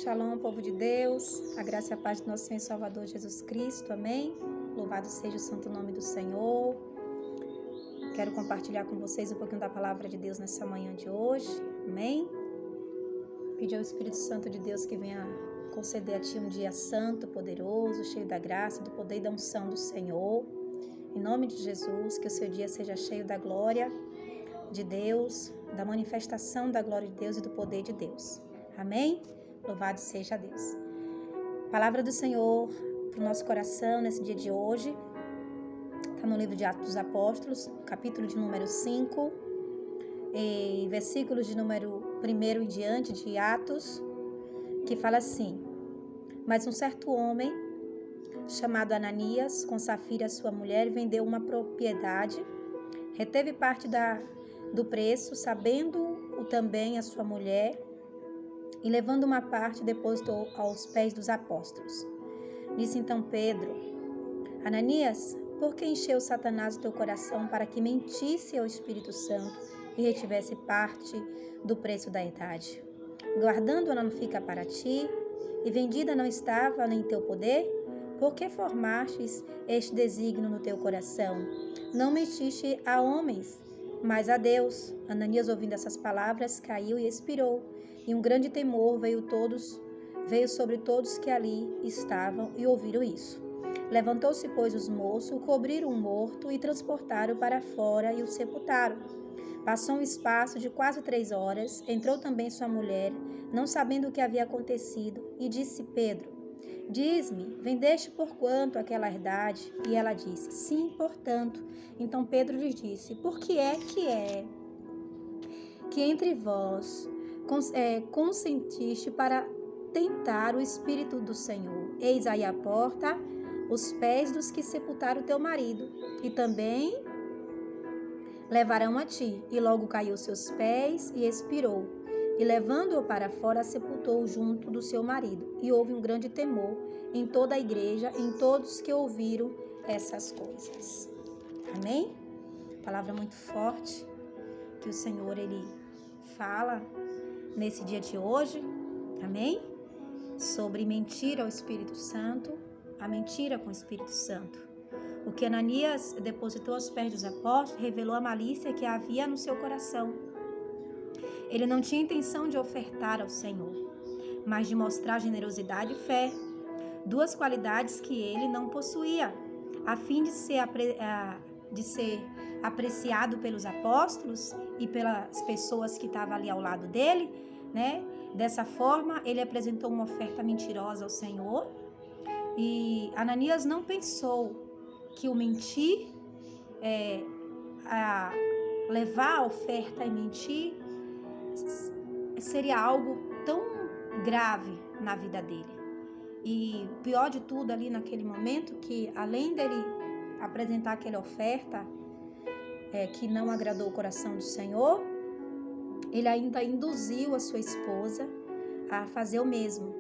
Shalom, povo de Deus, a graça e a paz do nosso Senhor e Salvador Jesus Cristo, amém? Louvado seja o santo nome do Senhor. Quero compartilhar com vocês um pouquinho da palavra de Deus nessa manhã de hoje, amém? Pedir ao Espírito Santo de Deus que venha conceder a ti um dia santo, poderoso, cheio da graça, do poder e da unção do Senhor. Em nome de Jesus, que o seu dia seja cheio da glória de Deus, da manifestação da glória de Deus e do poder de Deus. Amém? Louvado seja Deus. Palavra do Senhor para o nosso coração nesse dia de hoje. Está no livro de Atos dos Apóstolos, capítulo de número 5, e versículos de número 1 em diante de Atos, que fala assim: Mas um certo homem, chamado Ananias, com Safira, sua mulher, vendeu uma propriedade, reteve parte do preço, sabendo-o também a sua mulher, e levando uma parte, depositou aos pés dos apóstolos. Disse então Pedro: Ananias, por que encheu Satanás o teu coração para que mentisse ao Espírito Santo e retivesse parte do preço da herdade? Guardando-a não fica para ti, e vendida não estava em teu poder? Por que formastes este desígnio no teu coração? Não mentiste a homens, mas a Deus. Ananias, ouvindo essas palavras, caiu e expirou. E um grande temor veio sobre todos que ali estavam e ouviram isso. Levantou-se, pois, os moços, cobriram o morto e transportaram para fora e o sepultaram. Passou um espaço de quase 3 horas, entrou também sua mulher, não sabendo o que havia acontecido, e disse Pedro: Diz-me, vendeste por quanto aquela herdade? E ela disse: Sim, portanto. Então Pedro lhes disse: Por que é que entre vós consentiste para tentar o Espírito do Senhor? Eis aí a porta, os pés dos que sepultaram teu marido, e também levarão a ti. E logo caiu seus pés e expirou. E levando-o para fora, sepultou junto do seu marido. E houve um grande temor em toda a igreja, em todos que ouviram essas coisas. Amém? Palavra muito forte que o Senhor, Ele fala nesse dia de hoje. Amém? Sobre mentir ao Espírito Santo, a mentira com o Espírito Santo. O que Ananias depositou aos pés dos apóstolos revelou a malícia que havia no seu coração. Ele não tinha intenção de ofertar ao Senhor, mas de mostrar generosidade e fé, duas qualidades que ele não possuía, a fim de ser apreciado pelos apóstolos e pelas pessoas que estavam ali ao lado dele, né? Dessa forma, ele apresentou uma oferta mentirosa ao Senhor, e Ananias não pensou que o mentir, levar a oferta e mentir, seria algo tão grave na vida dele. E o pior de tudo ali naquele momento, que além dele apresentar aquela oferta que não agradou o coração do Senhor, ele ainda induziu a sua esposa a fazer o mesmo.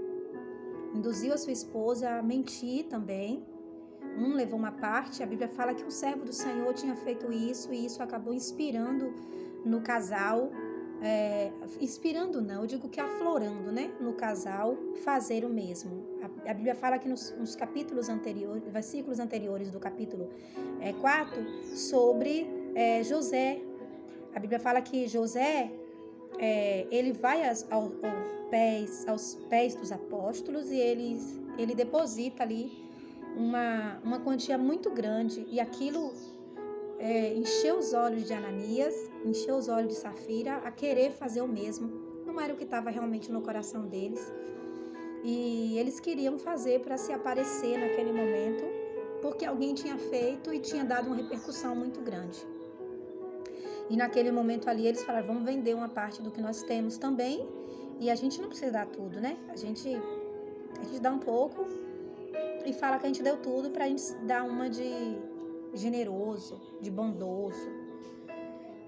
Induziu a sua esposa a mentir também. Levou uma parte, a Bíblia fala que um servo do Senhor tinha feito isso, e isso acabou inspirando no casal, eu digo que aflorando, né, no casal, fazer o mesmo. A Bíblia fala que nos capítulos anteriores, versículos anteriores do capítulo 4, sobre José. A Bíblia fala que José, ele vai aos pés dos apóstolos, e ele deposita ali uma quantia muito grande, e aquilo encheu os olhos de Ananias, encheu os olhos de Safira a querer fazer o mesmo. Não era o que estava realmente no coração deles, e eles queriam fazer para se aparecer naquele momento, porque alguém tinha feito e tinha dado uma repercussão muito grande. E naquele momento ali eles falaram: vamos vender uma parte do que nós temos também, e a gente não precisa dar tudo, né? A gente dá um pouco e fala que a gente deu tudo, para a gente dar uma de generoso, de bondoso.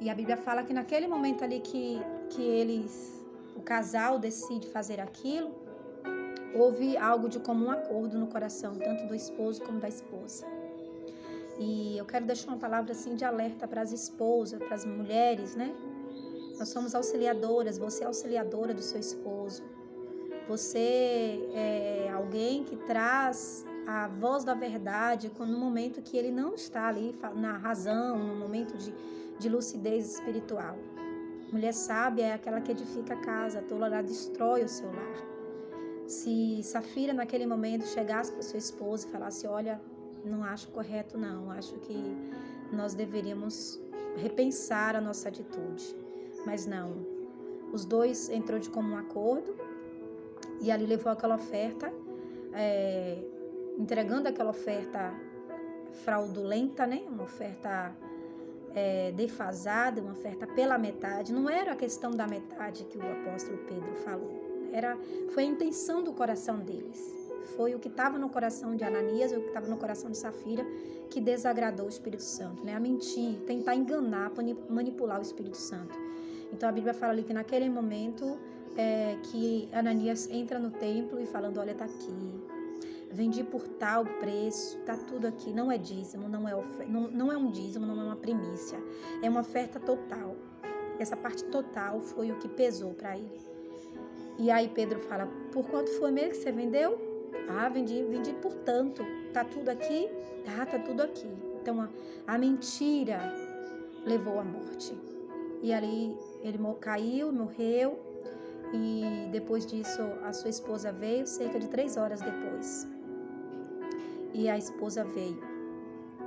E a Bíblia fala que naquele momento ali que o casal decide fazer aquilo, houve algo de comum acordo no coração, tanto do esposo como da esposa. E eu quero deixar uma palavra assim de alerta para as esposas, para as mulheres, né? Nós somos auxiliadoras, você é auxiliadora do seu esposo. Você é alguém que traz a voz da verdade no momento que ele não está ali na razão, no momento de lucidez espiritual. Mulher sábia é aquela que edifica a casa, a tola ela destrói o seu lar. Se Safira naquele momento chegasse para seu esposo e falasse, olha, não acho correto não, acho que nós deveríamos repensar a nossa atitude. Mas não, os dois entrou de comum acordo e ali levou aquela oferta, entregando aquela oferta fraudulenta, né? Uma oferta defasada, uma oferta pela metade. Não era a questão da metade que o apóstolo Pedro falou, foi a intenção do coração deles. Foi o que estava no coração de Ananias, o que estava no coração de Safira, que desagradou o Espírito Santo, né? A mentir, tentar enganar, manipular o Espírito Santo. Então a Bíblia fala ali que naquele momento que Ananias entra no templo e falando, olha, tá aqui, vendi por tal preço, tá tudo aqui, não é dízimo, não é um dízimo, não é uma primícia, é uma oferta total. Essa parte total foi o que pesou para ele. E aí Pedro fala, por quanto foi mesmo que você vendeu? Ah, vendi por tanto. Tá tudo aqui? Tá tudo aqui. Então a mentira levou à morte. E ali ele caiu, morreu. E depois disso a sua esposa veio, cerca de 3 horas depois. E a esposa veio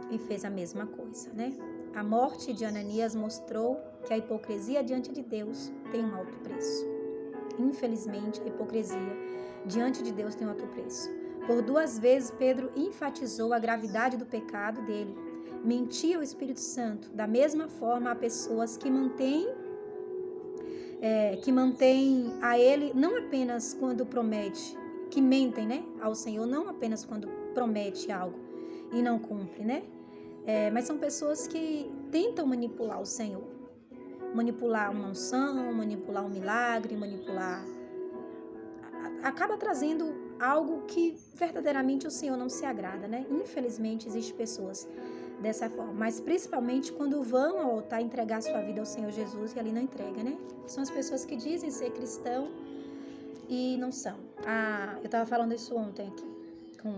e fez a mesma coisa, né? A morte de Ananias mostrou que a hipocrisia diante de Deus tem um alto preço. Infelizmente, a hipocrisia diante de Deus tem um alto preço. Por 2 vezes, Pedro enfatizou a gravidade do pecado dele. Mentia ao Espírito Santo. Da mesma forma, há pessoas que mantêm a ele, não apenas quando promete, que mentem, né, ao Senhor, não apenas quando promete algo e não cumpre, né? Mas são pessoas que tentam manipular o Senhor. Manipular uma unção, manipular um milagre, acaba trazendo algo que verdadeiramente o Senhor não se agrada, né? Infelizmente, existem pessoas dessa forma, mas principalmente quando vão ao altar entregar sua vida ao Senhor Jesus e ali não entrega, né? São as pessoas que dizem ser cristão e não são. Eu estava falando isso ontem aqui com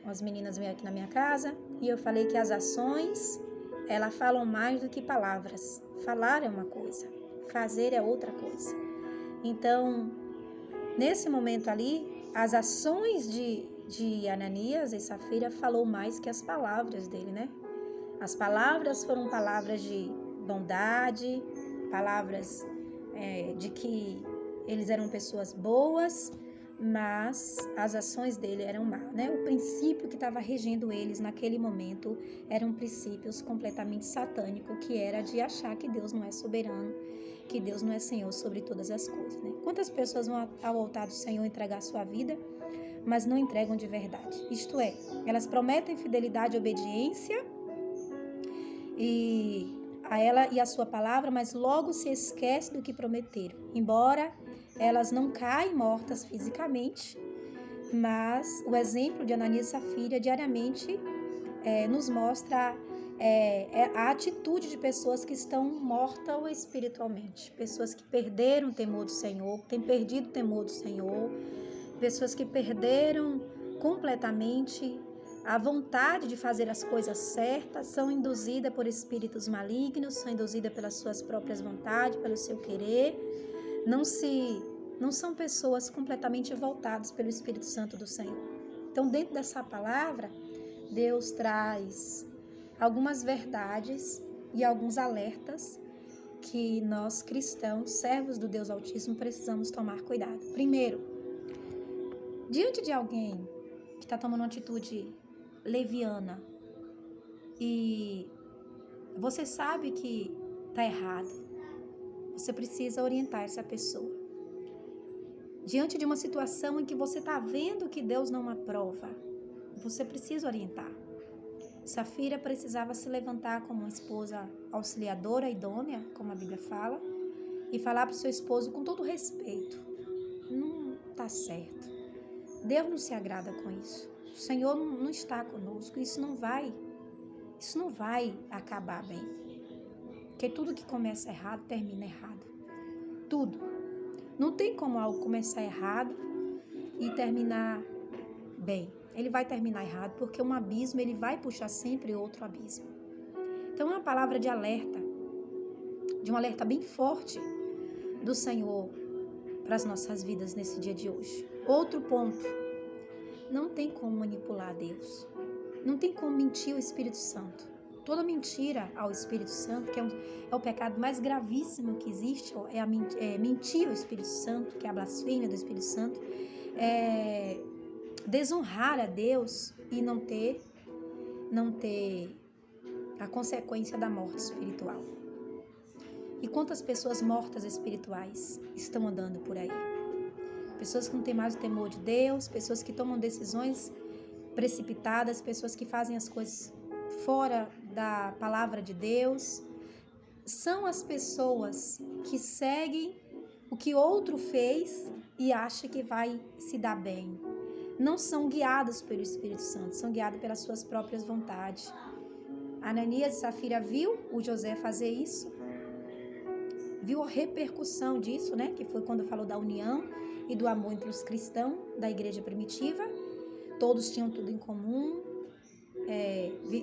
as meninas aqui na minha casa e eu falei que as ações, elas falam mais do que palavras. Falar é uma coisa, fazer é outra coisa. Então, nesse momento ali, as ações de Ananias e Safira falou mais que as palavras dele, né? As palavras foram palavras de bondade, palavras de que eles eram pessoas boas, mas as ações dele eram más, né? O princípio que estava regendo eles naquele momento eram princípios completamente satânicos, que era de achar que Deus não é soberano, que Deus não é Senhor sobre todas as coisas, né? Quantas pessoas vão ao altar do Senhor entregar sua vida, mas não entregam de verdade? Isto é, elas prometem fidelidade e obediência a ela e a sua palavra, mas logo se esquece do que prometeram. Embora elas não caem mortas fisicamente, mas o exemplo de Ananias e Safira diariamente nos mostra a atitude de pessoas que estão mortas espiritualmente, pessoas que perderam o temor do Senhor, têm perdido o temor do Senhor, pessoas que perderam completamente a vontade de fazer as coisas certas, são induzidas por espíritos malignos, são induzidas pelas suas próprias vontades, pelo seu querer, não são pessoas completamente voltadas pelo Espírito Santo do Senhor. Então, dentro dessa palavra, Deus traz algumas verdades e alguns alertas que nós cristãos, servos do Deus Altíssimo, precisamos tomar cuidado. Primeiro, diante de alguém que está tomando uma atitude leviana e você sabe que está errado, você precisa orientar essa pessoa. Diante de uma situação em que você está vendo que Deus não aprova, você precisa orientar. Safira precisava se levantar como uma esposa auxiliadora, idônea, como a Bíblia fala, e falar para o seu esposo com todo respeito: não está certo, Deus não se agrada com isso, o Senhor não está conosco, isso não vai acabar bem, porque tudo que começa termina errado, tudo. Não tem como algo começar errado e terminar bem. Ele vai terminar errado, porque um abismo, ele vai puxar sempre outro abismo. Então, é uma palavra de alerta, de um alerta bem forte do Senhor para as nossas vidas nesse dia de hoje. Outro ponto, não tem como manipular Deus. Não tem como mentir o Espírito Santo. Toda mentira ao Espírito Santo, que é o pecado mais gravíssimo que existe, é mentir o Espírito Santo, que é a blasfêmia do Espírito Santo, é desonrar a Deus e não ter a consequência da morte espiritual. E quantas pessoas mortas espirituais estão andando por aí? Pessoas que não têm mais o temor de Deus, pessoas que tomam decisões precipitadas, pessoas que fazem as coisas fora da palavra de Deus. São as pessoas que seguem o que outro fez e acham que vai se dar bem. Não são guiados pelo Espírito Santo, são guiados pelas suas próprias vontades. Ananias e Safira viu o José fazer isso, viu a repercussão disso, né? Que foi quando falou da união e do amor entre os cristãos da igreja primitiva. Todos tinham tudo em comum,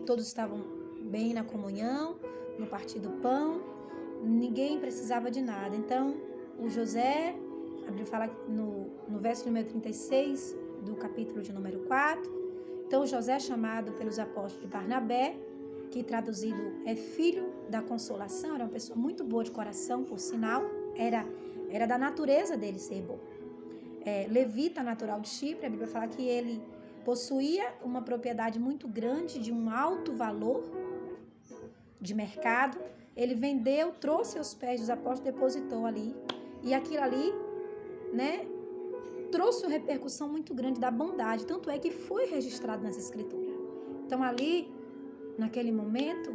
todos estavam bem na comunhão, no partir do pão, ninguém precisava de nada. Então, o José, a Bíblia fala no verso número 36 do capítulo de número 4, então José é chamado pelos apóstolos de Barnabé, que traduzido é filho da consolação, era uma pessoa muito boa de coração, por sinal, era da natureza dele ser bom. Levita, natural de Chipre, a Bíblia fala que ele possuía uma propriedade muito grande, de um alto valor de mercado. Ele vendeu, trouxe aos pés dos apóstolos, depositou ali. E aquilo ali, né, trouxe uma repercussão muito grande da bondade. Tanto é que foi registrado nas escrituras. Então ali, naquele momento,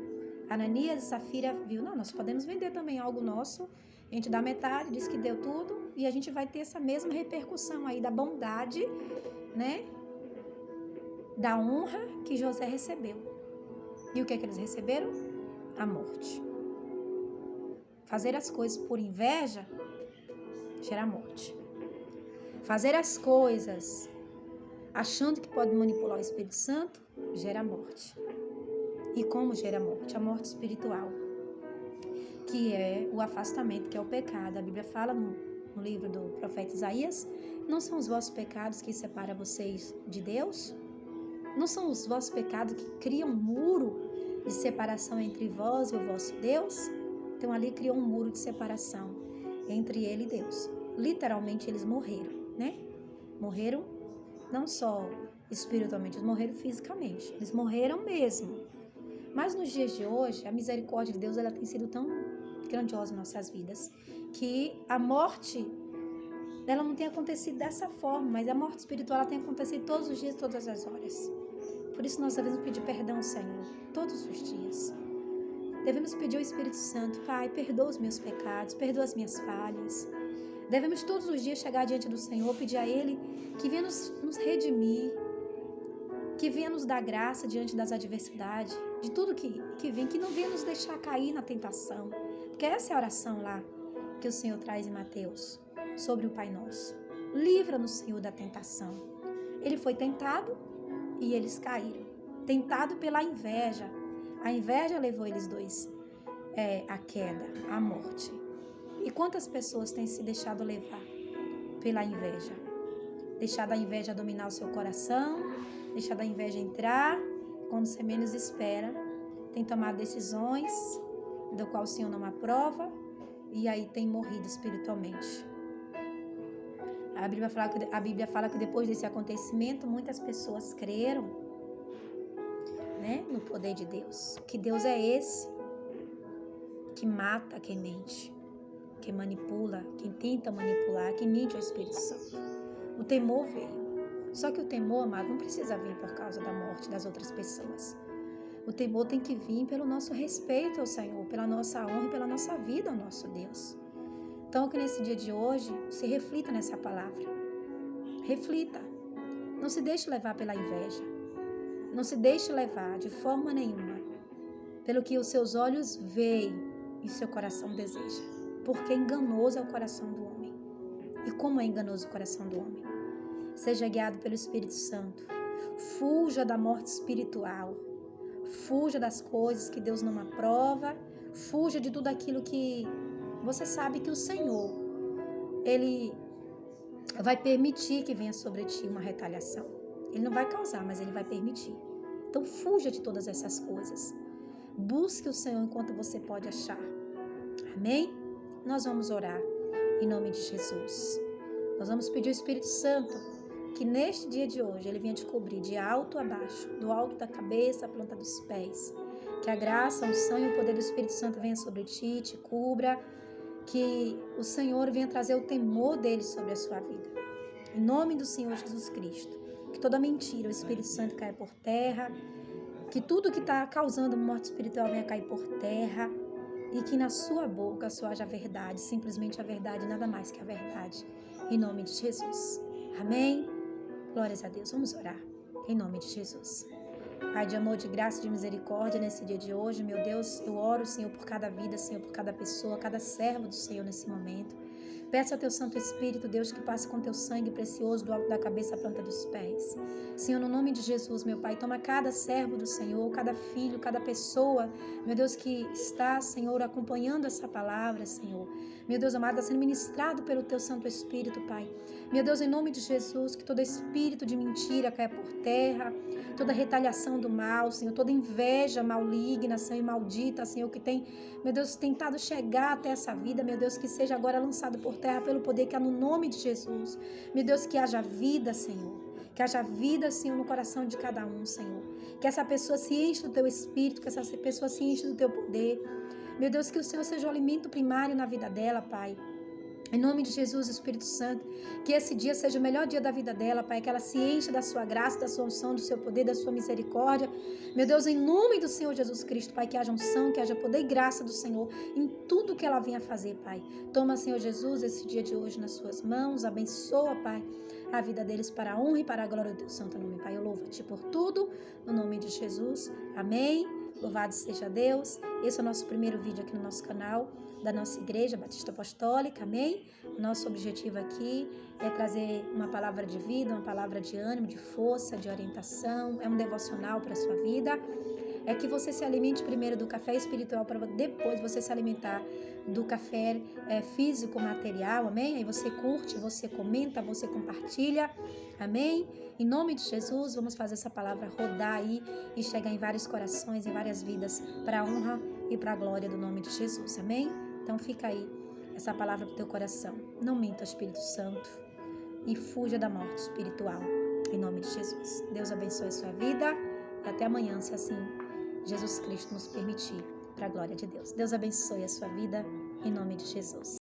Ananias e Safira viu, não, nós podemos vender também algo nosso. A gente dá metade, diz que deu tudo. E a gente vai ter essa mesma repercussão aí da bondade, né, da honra que José recebeu. E o que é que eles receberam? A morte. Fazer as coisas por inveja gera morte. Fazer as coisas achando que pode manipular o Espírito Santo gera morte. E como gera morte? A morte espiritual, que é o afastamento, que é o pecado. A Bíblia fala no livro do profeta Isaías, não são os vossos pecados que separam vocês de Deus? Não são os vossos pecados que criam um muro de separação entre vós e o vosso Deus? Então ali criou um muro de separação entre ele e Deus. Literalmente eles morreram, né? Morreram não só espiritualmente, eles morreram fisicamente. Eles morreram mesmo. Mas nos dias de hoje, a misericórdia de Deus ela tem sido tão grandiosa em nossas vidas, que a morte ela não tem acontecido dessa forma, mas a morte espiritual ela tem acontecido todos os dias, todas as horas. Por isso nós devemos pedir perdão ao Senhor, todos os dias. Devemos pedir ao Espírito Santo, Pai, perdoa os meus pecados, perdoa as minhas falhas. Devemos todos os dias chegar diante do Senhor, pedir a Ele que venha nos redimir, que venha nos dar graça diante das adversidades, de tudo que vem, que não venha nos deixar cair na tentação. Porque essa é a oração lá que o Senhor traz em Mateus, sobre o Pai Nosso. Livra-nos, Senhor, da tentação. Ele foi tentado e eles caíram. Tentado pela inveja. A inveja levou eles dois à queda, à morte. E quantas pessoas têm se deixado levar pela inveja? Deixado a inveja dominar o seu coração, deixado a inveja entrar, quando você menos espera, tem tomado decisões do qual o Senhor não aprova, e aí tem morrido espiritualmente. A Bíblia fala que depois desse acontecimento, muitas pessoas creram, né, no poder de Deus. Que Deus é esse que mata quem mente, que manipula, quem tenta manipular, que mente ao Espírito Santo. O temor veio. Só que o temor, amado, não precisa vir por causa da morte das outras pessoas. O temor tem que vir pelo nosso respeito ao Senhor, pela nossa honra e pela nossa vida ao nosso Deus. Então, que nesse dia de hoje, se reflita nessa palavra. Reflita. Não se deixe levar pela inveja. Não se deixe levar de forma nenhuma pelo que os seus olhos veem e seu coração deseja. Porque enganoso é o coração do homem. E como é enganoso o coração do homem? Seja guiado pelo Espírito Santo. Fuja da morte espiritual. Fuja das coisas que Deus não aprova. Fuja de tudo aquilo que você sabe que o Senhor, Ele vai permitir que venha sobre ti uma retaliação. Ele não vai causar, mas Ele vai permitir. Então fuja de todas essas coisas. Busque o Senhor enquanto você pode achar. Amém? Nós vamos orar em nome de Jesus. Nós vamos pedir ao Espírito Santo que neste dia de hoje Ele venha te cobrir de alto a baixo, do alto da cabeça à planta dos pés. Que a graça, a unção e o poder do Espírito Santo venha sobre ti, te cubra. Que o Senhor venha trazer o temor dele sobre a sua vida. Em nome do Senhor Jesus Cristo. Que toda mentira, o Espírito Santo caia por terra. Que tudo que está causando morte espiritual venha cair por terra. E que na sua boca só haja a verdade, simplesmente a verdade, nada mais que a verdade. Em nome de Jesus. Amém? Glórias a Deus. Vamos orar. Em nome de Jesus. Pai de amor, de graça e de misericórdia nesse dia de hoje, meu Deus, eu oro, Senhor, por cada vida, Senhor, por cada pessoa, cada servo do Senhor nesse momento. Peço ao Teu Santo Espírito, Deus, que passe com Teu sangue precioso do alto da cabeça à planta dos pés. Senhor, no nome de Jesus, meu Pai, toma cada servo do Senhor, cada filho, cada pessoa, meu Deus, que está, Senhor, acompanhando essa palavra, Senhor. Meu Deus amado, está sendo ministrado pelo Teu Santo Espírito, Pai. Meu Deus, em nome de Jesus, que todo espírito de mentira caia por terra, toda retaliação do mal, Senhor, toda inveja maligna, Senhor, e maldita, Senhor, que tem, meu Deus, tentado chegar até essa vida, meu Deus, que seja agora lançado por terra pelo poder que há no nome de Jesus. Meu Deus, que haja vida, Senhor. Que haja vida, Senhor, no coração de cada um, Senhor. Que essa pessoa se enche do Teu Espírito, que essa pessoa se enche do Teu poder. Meu Deus, que o Senhor seja o alimento primário na vida dela, Pai. Em nome de Jesus, Espírito Santo, que esse dia seja o melhor dia da vida dela, Pai, que ela se encha da sua graça, da sua unção, do seu poder, da sua misericórdia. Meu Deus, em nome do Senhor Jesus Cristo, Pai, que haja unção, que haja poder e graça do Senhor em tudo que ela venha fazer, Pai. Toma, Senhor Jesus, esse dia de hoje nas suas mãos, abençoa, Pai, a vida deles para a honra e para a glória do Teu santo nome, Pai. Eu louvo-Te por tudo, no nome de Jesus. Amém. Louvado seja Deus. Esse é o nosso primeiro vídeo aqui no nosso canal da nossa Igreja Batista Apostólica, amém? O nosso objetivo aqui é trazer uma palavra de vida, uma palavra de ânimo, de força, de orientação, é um devocional para a sua vida. É que você se alimente primeiro do café espiritual para depois você se alimentar do café físico, material, amém? Aí você curte, você comenta, você compartilha, amém? Em nome de Jesus, vamos fazer essa palavra rodar aí e chegar em vários corações, em várias vidas, para a honra e para a glória do nome de Jesus, amém? Então fica aí essa palavra para o teu coração. Não minta, Espírito Santo, e fuja da morte espiritual, em nome de Jesus. Deus abençoe a sua vida e até amanhã, se assim Jesus Cristo nos permitir, para a glória de Deus. Deus abençoe a sua vida, em nome de Jesus.